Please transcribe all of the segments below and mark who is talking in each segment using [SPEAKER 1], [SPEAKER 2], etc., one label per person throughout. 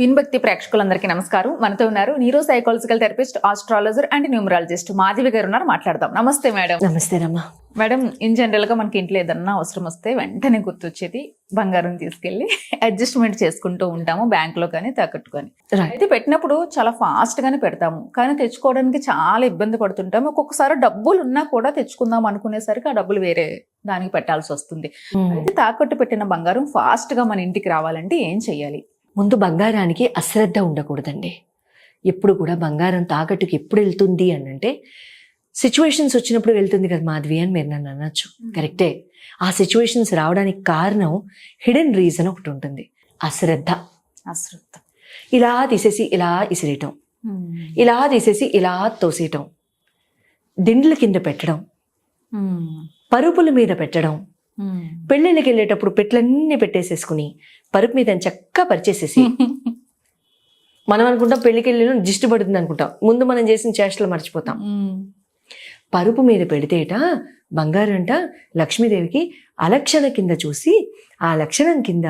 [SPEAKER 1] విన్భక్తి ప్రేక్షకులందరికీ నమస్కారం. మనతో ఉన్నారు neuro psychological therapist, astrologer and numerologist Madhavi గారు ఉన్నారు. మాట్లాడదాం. నమస్తే మేడం.
[SPEAKER 2] నమస్తే రమ్మా.
[SPEAKER 1] మేడం, ఇన్ జనరల్ గా మనకి ఇంట్లో ఏదన్నా అవసరం వస్తే వెంటనే గుర్తొచ్చేది బంగారం తీసుకెళ్లి అడ్జస్ట్మెంట్ చేసుకుంటూ ఉంటాము, బ్యాంక్ లో కానీ తాకట్టుకొని. అయితే పెట్టినప్పుడు చాలా ఫాస్ట్ గానే పెడతాము, కానీ తెచ్చుకోవడానికి చాలా ఇబ్బంది పడుతుంటాము. ఒక్కొక్కసారి డబ్బులు ఉన్నా కూడా తెచ్చుకుందాం అనుకునేసరికి ఆ డబ్బులు వేరే దానికి పెట్టాల్సి వస్తుంది. అయితే తాకట్టు పెట్టిన బంగారం ఫాస్ట్ గా మన ఇంటికి రావాలంటే ఏం చెయ్యాలి?
[SPEAKER 2] ముందు బంగారానికి అశ్రద్ధ ఉండకూడదండి. ఎప్పుడు కూడా బంగారం తాకట్టుకి ఎప్పుడు వెళ్తుంది అని అంటే సిచ్యువేషన్స్ వచ్చినప్పుడు వెళ్తుంది కదా మాధవి అని మీరు నన్ను అనొచ్చు. కరెక్టే. ఆ సిచ్యువేషన్స్ రావడానికి కారణం హిడెన్ రీజన్ ఒకటి ఉంటుంది, అశ్రద్ధ. ఇలా తీసేసి ఇలా ఇసిరేయటం, ఇలా తీసేసి ఇలా తోసేయటం, దిండ్ల కింద పెట్టడం, పరుపుల మీద పెట్టడం, పెళ్ళిళ్ళకి వెళ్ళేటప్పుడు పెట్లన్నీ పెట్టేసేసుకుని పరుపు మీద చక్కగా పరిచేసేసి మనం అనుకుంటాం పెళ్లికి వెళ్ళి దిష్టి పడుతుంది అనుకుంటాం, ముందు మనం చేసిన చేష్టలు మర్చిపోతాం. పరుపు మీద పెడితేట బంగారం అంట లక్ష్మీదేవికి అలక్షణ కింద చూసి ఆ లక్షణం కింద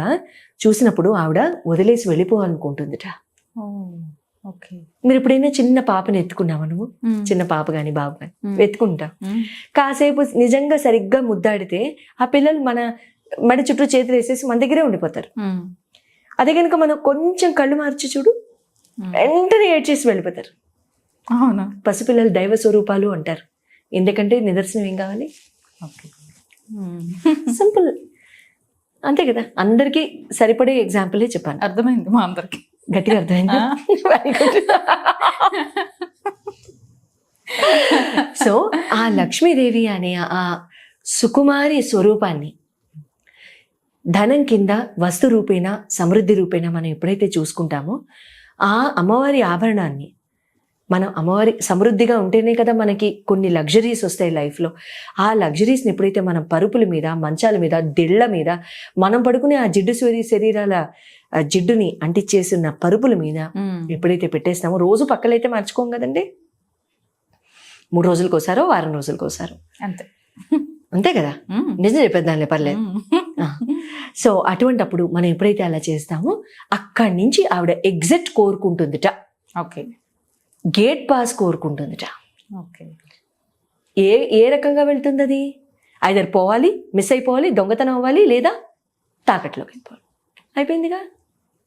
[SPEAKER 2] చూసినప్పుడు ఆవిడ వదిలేసి వెళ్ళిపోవాలనుకుంటుందిట. మీరు ఎప్పుడైనా చిన్న పాపని ఎత్తుకున్నావా నువ్వు? చిన్న పాప గాని బాబు గాని ఎత్తుకుంటా, కాసేపు నిజంగా సరిగ్గా ముద్దాడితే ఆ పిల్లలు మన మడి చుట్టూ చేతులు వేసేసి మన దగ్గరే ఉండిపోతారు. అదే కనుక మనం కొంచెం కళ్ళు మార్చి చూడు, వెంటనే ఏడ్చేసి వెళ్ళిపోతారు.
[SPEAKER 1] అవునా?
[SPEAKER 2] పసిపిల్లలు దైవ స్వరూపాలు అంటారు. ఎందుకంటే నిదర్శనం ఏం కావాలి? సింపుల్, అంతే కదా. అందరికీ సరిపడే ఎగ్జాంపులే చెప్పాను.
[SPEAKER 1] అర్థమైంది మా అందరికి,
[SPEAKER 2] గట్టిగా అర్థమైంది. సో ఆ లక్ష్మీదేవి అనే ఆ సుకుమారి స్వరూపాన్ని ధనం కింద వస్తు రూపేణ సమృద్ధి రూపేణ మనం ఎప్పుడైతే చూసుకుంటామో ఆ అమ్మవారి ఆభరణాన్ని, మనం అమ్మవారి సమృద్ధిగా ఉంటేనే కదా మనకి కొన్ని లగ్జరీస్ వస్తాయి లైఫ్లో. ఆ లగ్జరీస్ని ఎప్పుడైతే మనం పరుపుల మీద, మంచాల మీద, దిళ్ళ మీద, మనం పడుకునే ఆ జిడ్డు శరీరాల జిడ్డుని అంటించేసిన పరుపుల మీద ఎప్పుడైతే పెట్టేస్తామో, రోజు పక్కలైతే మార్చుకోం కదండి, 3 రోజులకోసారో 4 రోజులకోసారో, అంతే కదా. నిజం చెప్పేదాన్ని పర్లేదు. సో అటువంటప్పుడు మనం ఎప్పుడైతే అలా చేస్తామో అక్కడి నుంచి ఆవిడ ఎగ్జిట్ కోరుకుంటుందిట.
[SPEAKER 1] ఓకే.
[SPEAKER 2] గేట్ పాస్ కోరుకుంటుందిట.
[SPEAKER 1] ఓకే.
[SPEAKER 2] ఏ రకంగా వెళ్తుంది అది? ఐదర్ పోవాలి, మిస్ అయిపోవాలి, దొంగతనం అవ్వాలి, లేదా తాకట్లోకి వెళ్ళిపోవాలి. అయిపోయిందిగా,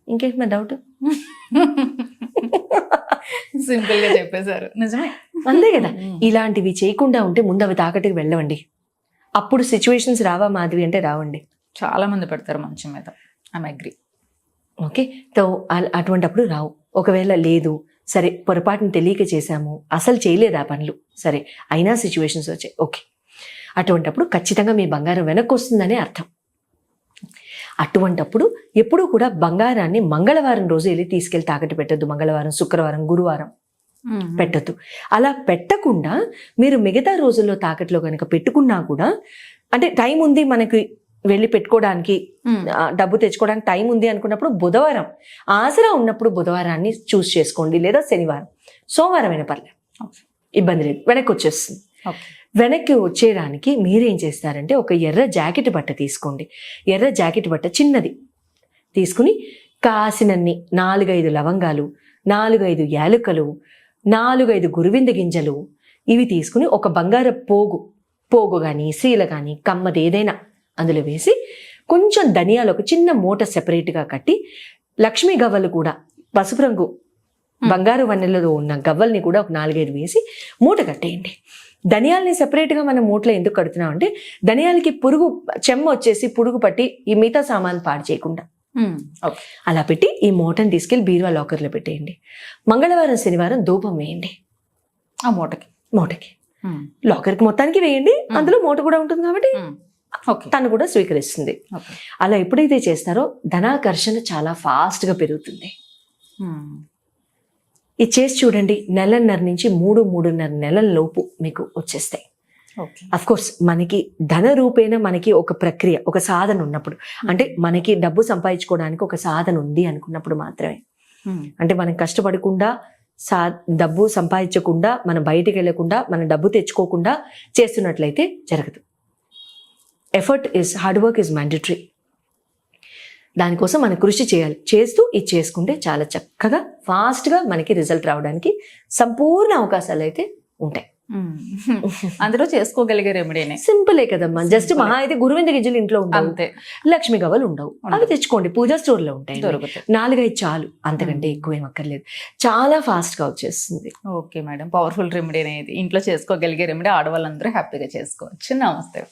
[SPEAKER 2] ఇంకేంటి మా డౌట్?
[SPEAKER 1] సింపుల్ గా చెప్పేశారు. నిజమే,
[SPEAKER 2] అంతే కదా. ఇలాంటివి చేయకుండా ఉంటే ముందు అవి తాకట్టుకు వెళ్ళవండి. అప్పుడు సిచ్యువేషన్స్ రావా మాధవి అంటే రావండి.
[SPEAKER 1] చాలా మంది పెడతారు మంచం మీద. I'm agree.
[SPEAKER 2] ఓకే. సో అటువంటప్పుడు రావు. ఒకవేళ లేదు, సరే పొరపాటును తెలియక చేశాము, అసలు చేయలేదు ఆ పనులు, సరే అయినా సిచ్యువేషన్స్ వచ్చాయి, ఓకే, అటువంటప్పుడు ఖచ్చితంగా మీ బంగారం వెనక్కి వస్తుందనే అర్థం. అటువంటప్పుడు ఎప్పుడూ కూడా బంగారాన్ని మంగళవారం రోజు వెళ్ళి తీసుకెళ్ళి తాకట్టు పెట్టద్దు. మంగళవారం, శుక్రవారం, గురువారం పెట్టద్దు. అలా పెట్టకుండా మీరు మిగతా రోజుల్లో తాకట్లో కనుక పెట్టుకున్నా కూడా, అంటే టైం ఉంది మనకి వెళ్ళి పెట్టుకోవడానికి, డబ్బు తెచ్చుకోవడానికి టైం ఉంది అనుకున్నప్పుడు బుధవారం, ఆసరా ఉన్నప్పుడు బుధవారాన్ని చూస్ చేసుకోండి, లేదా శనివారం, సోమవారం అయినా పర్లేదు, ఇబ్బంది లేదు, వెనక్కి వచ్చేస్తుంది. వెనక్కి వచ్చేయడానికి మీరేం చేస్తారంటే ఒక ఎర్ర జాకెట్ బట్ట తీసుకోండి. ఎర్ర జాకెట్ బట్ట చిన్నది తీసుకుని కాసినన్ని 4-5 లవంగాలు, 4-5 యాలకులు, 4-5 గురువింద గింజలు, ఇవి తీసుకుని ఒక బంగారు పోగు కానీ శీల కానీ కమ్మది ఏదైనా అందులో వేసి, కొంచెం ధనియాలు ఒక చిన్న మూట సెపరేట్గా కట్టి, లక్ష్మీ గవ్వలు కూడా పసుపు రంగు బంగారు వన్నెలలో ఉన్న గవ్వల్ని కూడా ఒక 4-5 వేసి మూట కట్టేయండి. ధనియాలని సెపరేట్గా మనం మూటలో ఎందుకు కడుతున్నాం అంటే ధనియాలకి చెమ్మ వచ్చేసి పురుగు పట్టి ఈ మిగతా సామాన్ పాడు చేయకుండా అలా పెట్టి ఈ మూటని తీసుకెళ్లి బీరువా లాకర్లో పెట్టేయండి. మంగళవారం, శనివారం ధూపం వేయండి
[SPEAKER 1] ఆ మూటకి.
[SPEAKER 2] లాకర్కి మొత్తానికి వేయండి, అందులో మూట కూడా ఉంటుంది కాబట్టి తను కూడా స్వీకరిస్తుంది. అలా ఎప్పుడైతే చేస్తారో ధనాకర్షణ చాలా ఫాస్ట్గా పెరుగుతుంది. ఇది చేసి చూడండి, 1.5 నుంచి 3-3.5 నెలల లోపు మీకు వచ్చేస్తాయి. అఫ్ కోర్స్ మనకి ధన రూపేణ మనకి ఒక ప్రక్రియ, ఒక సాధన ఉన్నప్పుడు, అంటే మనకి డబ్బు సంపాదించుకోవడానికి ఒక సాధన ఉంది అనుకున్నప్పుడు మాత్రమే. అంటే మనం కష్టపడకుండా, డబ్బు సంపాదించకుండా, మనం బయటికి వెళ్ళకుండా, మనం డబ్బు తెచ్చుకోకుండా చేస్తున్నట్లయితే జరగదు. Effort hard work is mandatory. దానికోసం మనం కృషి చేయాలి. చేస్తూ ఇది చేసుకుంటే చాలా చక్కగా ఫాస్ట్గా మనకి రిజల్ట్ రావడానికి సంపూర్ణ అవకాశాలు అయితే ఉంటాయి.
[SPEAKER 1] అందులో చేసుకోగలిగే రెమెడీనే.
[SPEAKER 2] సింపులే కదమ్మా. జస్ట్ మహా అయితే గురువింద గింజలు ఇంట్లో ఉండవు,
[SPEAKER 1] అంతే,
[SPEAKER 2] లక్ష్మి గవ్వలు ఉండవు, అవి తెచ్చుకోండి, పూజా స్టోర్ లో ఉంటాయి,
[SPEAKER 1] దొరుకుతాయి.
[SPEAKER 2] 4-5 చాలు, అంతకంటే ఎక్కువ ఏం అక్కర్లేదు, చాలా ఫాస్ట్ గా వచ్చేస్తుంది.
[SPEAKER 1] ఓకే మేడం, పవర్ఫుల్ రెమెడీ అనేది ఇంట్లో చేసుకోగలిగే రెమెడీ ఆడవాళ్ళందరూ హ్యాపీగా చేసుకోవచ్చు. నమస్తే.